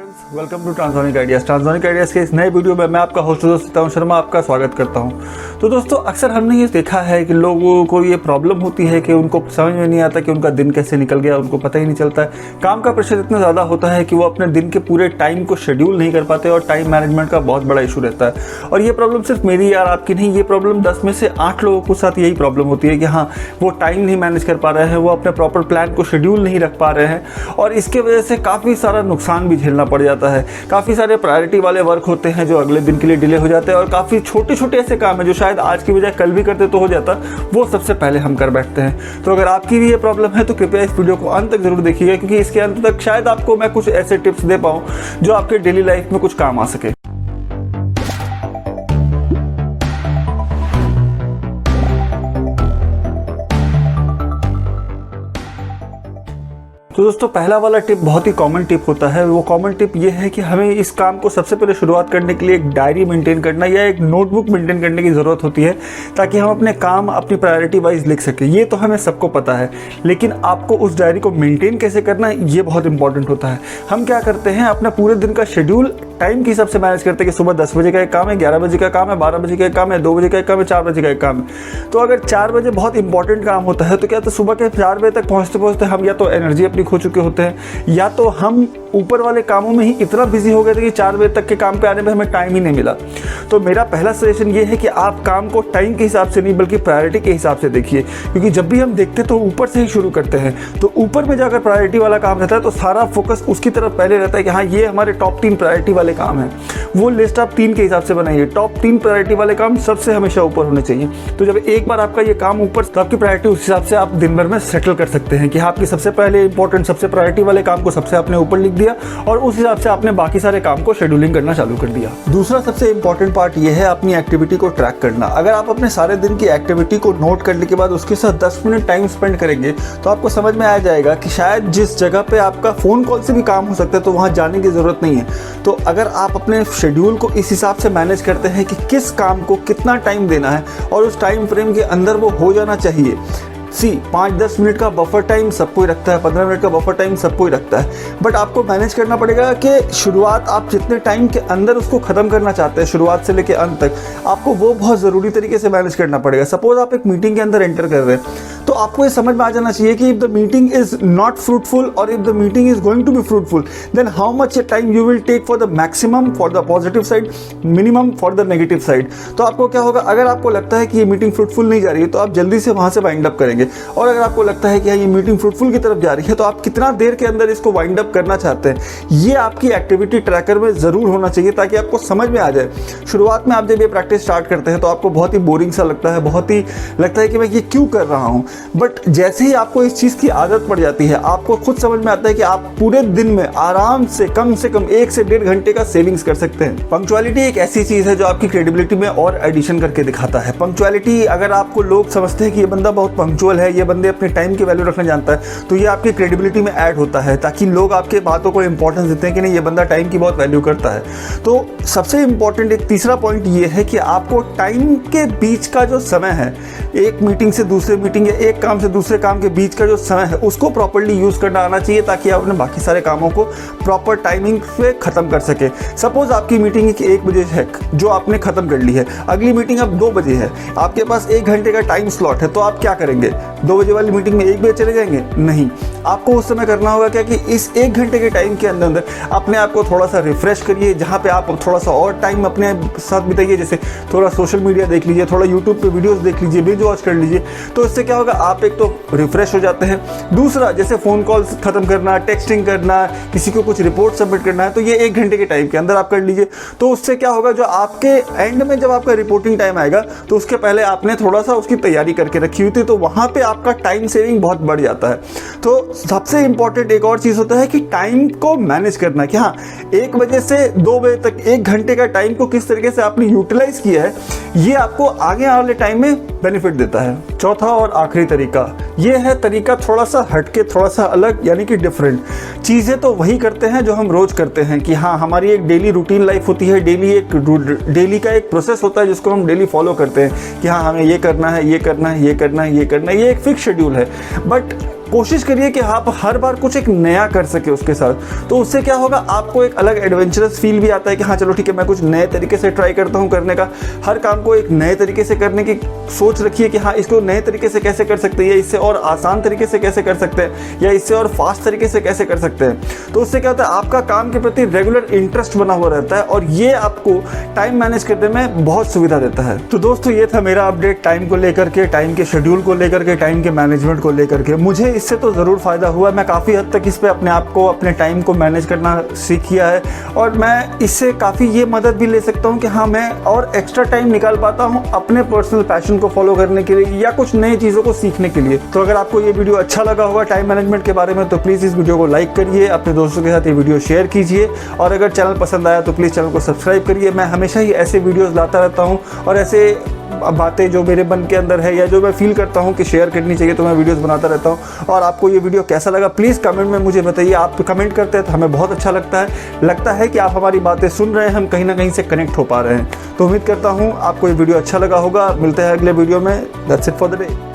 Friends, welcome to Transonic Ideas. Transonic Ideas के इस नए वीडियो में मैं आपका होस्ट दोस्त सत्तावन शर्मा आपका स्वागत करता हूं। तो दोस्तों, अक्सर हमने ये देखा है कि लोगों को ये प्रॉब्लम होती है कि उनको समझ में नहीं आता कि उनका दिन कैसे निकल गया, उनको पता ही नहीं चलता है। काम का प्रेशर इतना ज़्यादा होता है कि वो अपने दिन के पूरे टाइम को शेड्यूल नहीं कर पाते और टाइम मैनेजमेंट का बहुत बड़ा इशू रहता है। और ये प्रॉब्लम सिर्फ मेरी यार आपकी नहीं, ये प्रॉब्लम 10 में से 8 लोगों के साथ यही प्रॉब्लम होती है कि हाँ, वो टाइम नहीं मैनेज कर पा रहे हैं, वो अपने प्रॉपर प्लान को शेड्यूल नहीं रख पा रहे हैं और इसके वजह से काफ़ी सारा नुकसान भी झेलना पड़ जाता है। काफ़ी सारे प्रायोरिटी वाले वर्क होते हैं जो अगले दिन के लिए डिले हो जाते हैं और काफ़ी छोटे छोटे ऐसे काम हैं जो शायद आज की बजाय कल भी करते तो हो जाता, वो सबसे पहले हम कर बैठते हैं। तो अगर आपकी भी ये प्रॉब्लम है तो कृपया इस वीडियो को अंत तक जरूर देखिएगा, क्योंकि इसके अंत तक शायद आपको मैं कुछ ऐसे टिप्स दे पाऊँ जो आपके डेली लाइफ में कुछ काम आ सके। तो दोस्तों, पहला वाला टिप बहुत ही कॉमन टिप होता है। वो कॉमन टिप ये है कि हमें इस काम को सबसे पहले शुरुआत करने के लिए एक डायरी मेंटेन करना या एक नोटबुक मेंटेन करने की ज़रूरत होती है, ताकि हम अपने काम अपनी प्रायोरिटी वाइज लिख सकें। ये तो हमें सबको पता है, लेकिन आपको उस डायरी को मेंटेन कैसे करना है ये बहुत इंपॉर्टेंट होता है। हम क्या करते हैं, अपना पूरे दिन का शेड्यूल टाइम के हिसाब से मैनेज करते हैं कि सुबह 10 बजे का एक काम है, 11 बजे का काम है, 12 बजे का एक काम है, 2 बजे का एक काम है, 4 बजे का एक काम है। तो अगर 4 बजे बहुत इंपॉर्टेंट काम होता है तो क्या, तो सुबह के 4 बजे तक पहुँचते पहुँचते हम या तो एनर्जी अपनी खो चुके होते हैं, या तो हम ऊपर वाले कामों में ही इतना बिजी हो गए थे कि 4 बजे तक के काम पे आने में हमें टाइम ही नहीं मिला। तो मेरा पहला सजेशन ये है कि आप काम को टाइम के हिसाब से नहीं बल्कि प्रायोरिटी के हिसाब से देखिए, क्योंकि जब भी हम देखते हैं तो ऊपर से ही शुरू करते हैं। तो ऊपर में जाकर प्रायोरिटी वाला काम रहता है तो सारा फोकस उसकी तरफ पहले रहता है कि हाँ, ये हमारे टॉप 3 प्रायोरिटी वाले काम हैं। वो लिस्ट आप 3 के हिसाब से बनाइए। टॉप 3 प्रायोरिटी वाले काम सबसे हमेशा ऊपर होने चाहिए। तो जब एक बार आपका ये काम ऊपर, तो आपकी प्रायोरिटी उस हिसाब से आप दिन भर में सेटल कर सकते हैं कि आपकी सबसे पहले इंपॉर्टेंट सबसे प्रायोरिटी वाले काम को सबसे आपने ऊपर लिख दिया और उस हिसाब से आपने बाकी सारे काम को शेड्यूलिंग करना चालू कर दिया। दूसरा सबसे इंपॉर्टेंट पार्ट ये है अपनी एक्टिविटी को ट्रैक करना। अगर आप अपने सारे दिन की एक्टिविटी को नोट करने के बाद उसके साथ 10 मिनट टाइम स्पेंड करेंगे तो आपको समझ में आ जाएगा कि शायद जिस जगह पे आपका फ़ोन कॉल से भी काम हो सकता है तो वहाँ जाने की ज़रूरत नहीं है। तो अगर आप अपने शेड्यूल को इस हिसाब से मैनेज करते हैं कि किस काम को कितना टाइम देना है और उस टाइम फ्रेम के अंदर वो हो जाना चाहिए। 5-10 मिनट का बफर टाइम सबको ही रखता है, 15 मिनट का बफर टाइम सबको ही रखता है, बट आपको मैनेज करना पड़ेगा कि शुरुआत आप जितने टाइम के अंदर उसको ख़त्म करना चाहते हैं, शुरुआत से लेकर अंत तक, आपको वो बहुत ज़रूरी तरीके से मैनेज करना पड़ेगा। सपोज आप एक मीटिंग के अंदर एंटर कर रहे हैं तो आपको ये समझ में आ जाना चाहिए कि if the meeting is not fruitful और if the meeting is going to be fruitful, then how much time you will take for the maximum for the positive side, minimum for the negative side. तो आपको क्या होगा, अगर आपको लगता है कि ये मीटिंग फ्रूटफुल नहीं जा रही है तो आप जल्दी से वहाँ से वाइंड अप करेंगे, और अगर आपको लगता है कि ये मीटिंग फ्रूटफुल की तरफ जा रही है तो आप कितना देर के अंदर इसको वाइंड अप करना चाहते हैं, ये आपकी एक्टिविटी ट्रैकर में ज़रूर होना चाहिए, ताकि आपको समझ में आ जाए। शुरुआत में आप जब ये प्रैक्टिस स्टार्ट करते हैं तो आपको बहुत ही बोरिंग सा लगता है, बहुत ही लगता है कि मैं ये क्यों कर रहा हूँ, बट जैसे ही आपको इस चीज़ की आदत पड़ जाती है आपको खुद समझ में आता है कि आप पूरे दिन में आराम से कम 1 से 1.5 घंटे का सेविंग्स कर सकते हैं। पंक्चुअलिटी एक ऐसी चीज़ है जो आपकी क्रेडिबिलिटी में और एडिशन करके दिखाता है। पंक्चुअलिटी, अगर आपको लोग समझते हैं कि ये बंदा बहुत पंक्चुअल है, ये बंदे अपने टाइम की वैल्यू रखना जानता है, तो ये आपकी क्रेडिबिलिटी में ऐड होता है, ताकि लोग आपके बातों को इंपॉर्टेंस देते हैं कि नहीं, ये बंदा टाइम की बहुत वैल्यू करता है। तो सबसे इंपॉर्टेंट एक तीसरा पॉइंट ये है कि आपको टाइम के बीच का जो समय है, एक मीटिंग से दूसरे मीटिंग या एक काम से दूसरे काम के बीच का जो समय है, उसको प्रॉपर्ली यूज़ करना आना चाहिए, ताकि आप अपने बाकी सारे कामों को प्रॉपर टाइमिंग पे ख़त्म कर सके। सपोज आपकी मीटिंग 1 बजे है जो आपने ख़त्म कर ली है, अगली मीटिंग अब 2 बजे है, आपके पास 1 घंटे का टाइम स्लॉट है, तो आप क्या करेंगे? 2 बजे वाली मीटिंग में 1 बजे चले जाएंगे? नहीं, आपको उस समय करना होगा क्या कि इस 1 घंटे के टाइम के अंदर अपने आप को थोड़ा सा रिफ्रेश करिए, जहाँ पे आप थोड़ा सा और टाइम अपने साथ बिताइए, जैसे थोड़ा सोशल मीडिया देख लीजिए, थोड़ा यूट्यूब पे वीडियोस देख लीजिए, बिंज वॉच कर लीजिए। तो इससे क्या होगा, आप एक तो रिफ्रेश हो जाते हैं, दूसरा जैसे फ़ोन कॉल्स खत्म करना, टेक्सटिंग करना, किसी को कुछ रिपोर्ट सबमिट करना है, तो ये 1 घंटे के टाइम के अंदर आप कर लीजिए। तो उससे क्या होगा, जो आपके एंड में जब आपका रिपोर्टिंग टाइम आएगा तो उसके पहले आपने थोड़ा सा उसकी तैयारी करके रखी हुई थी, तो वहाँ पर आपका टाइम सेविंग बहुत बढ़ जाता है। तो सबसे इंपॉर्टेंट एक और चीज़ होता है कि टाइम को मैनेज करना, कि हाँ, 1 बजे से 2 बजे तक 1 घंटे का टाइम को किस तरीके से आपने यूटिलाइज किया है, ये आपको आगे वाले टाइम में बेनिफिट देता है। चौथा और आखिरी तरीका, ये है तरीका थोड़ा सा हटके, थोड़ा सा अलग, यानी कि डिफरेंट। चीज़ें तो वही करते हैं जो हम रोज़ करते हैं, कि हाँ, हमारी एक डेली रूटीन लाइफ होती है, डेली का एक प्रोसेस होता है जिसको हम डेली फॉलो करते हैं कि हाँ, हमें ये करना है, ये करना है, ये करना है, ये करना है, ये एक फिक्स शेड्यूल है। बट कोशिश करिए कि आप हर बार कुछ एक नया कर सके उसके साथ। तो उससे क्या होगा, आपको एक अलग एडवेंचरस फील भी आता है कि हाँ चलो ठीक है, मैं कुछ नए तरीके से ट्राई करता हूँ करने का। हर काम को एक नए तरीके से करने की सोच रखिए कि हाँ इसको नए तरीके से कैसे कर सकते हैं, या इससे और आसान तरीके से कैसे कर सकते हैं, या इससे और फास्ट तरीके से कैसे कर सकते हैं। तो उससे क्या होता है, आपका काम के प्रति रेगुलर इंटरेस्ट बना हुआ रहता है और ये आपको टाइम मैनेज करने में बहुत सुविधा देता है। तो दोस्तों ये था मेरा अपडेट टाइम को लेकर के, टाइम के शेड्यूल को लेकर के, टाइम के मैनेजमेंट को लेकर के। मुझे इससे तो ज़रूर फ़ायदा हुआ, मैं काफ़ी हद तक इस पे अपने आप को, अपने टाइम को मैनेज करना सीख किया है और मैं इससे काफ़ी ये मदद भी ले सकता हूँ कि हाँ मैं और एक्स्ट्रा टाइम निकाल पाता हूँ अपने पर्सनल पैशन को फॉलो करने के लिए या कुछ नई चीज़ों को सीखने के लिए। तो अगर आपको ये वीडियो अच्छा लगा होगा टाइम मैनेजमेंट के बारे में तो प्लीज़ इस वीडियो को लाइक करिए, अपने दोस्तों के साथ ये वीडियो शेयर कीजिए और अगर चैनल पसंद आया तो प्लीज़ चैनल को सब्सक्राइब करिए। मैं हमेशा ही ऐसे वीडियोज़ लाता रहता हूँ और ऐसे बातें जो मेरे मन के अंदर है या जो मैं फील करता हूँ कि शेयर करनी चाहिए तो मैं वीडियोस बनाता रहता हूँ। और आपको ये वीडियो कैसा लगा प्लीज़ कमेंट में मुझे बताइए। आप कमेंट करते हैं तो हमें बहुत अच्छा लगता है कि आप हमारी बातें सुन रहे हैं, हम कहीं ना कहीं से कनेक्ट हो पा रहे हैं। तो उम्मीद करता हूँ आपको ये वीडियो अच्छा लगा होगा। मिलते हैं अगले वीडियो में। That's it for the day.